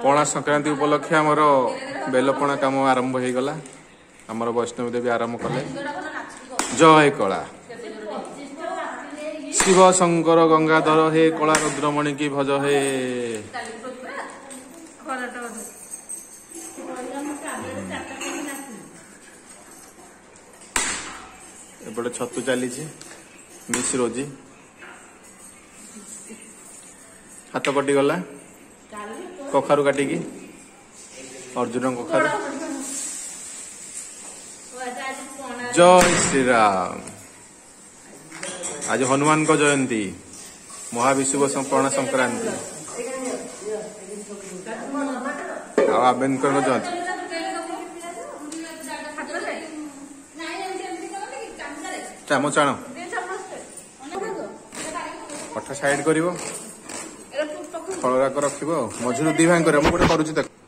पणा संक्रांति उपलक्षे आमर बेलपणा काम आरंभ हो गला। आमर वैष्णवी देवी आरंभ कले। जय कला शिव शंकर गंगाधर हे कला रुद्रमणि की भज हे। एपटे छतु चली मिस रोजी हाथ कटि गला कखारु काटिकी अर्जुन कखारु। जय श्री राम। आज हनुमान को जयंती महाविषुव पणा संक्रांति आबेदकर जयंती। चामच आण पठ साइड कर फलराक रख मझुर दी भाई कर गोटे करुच्ची।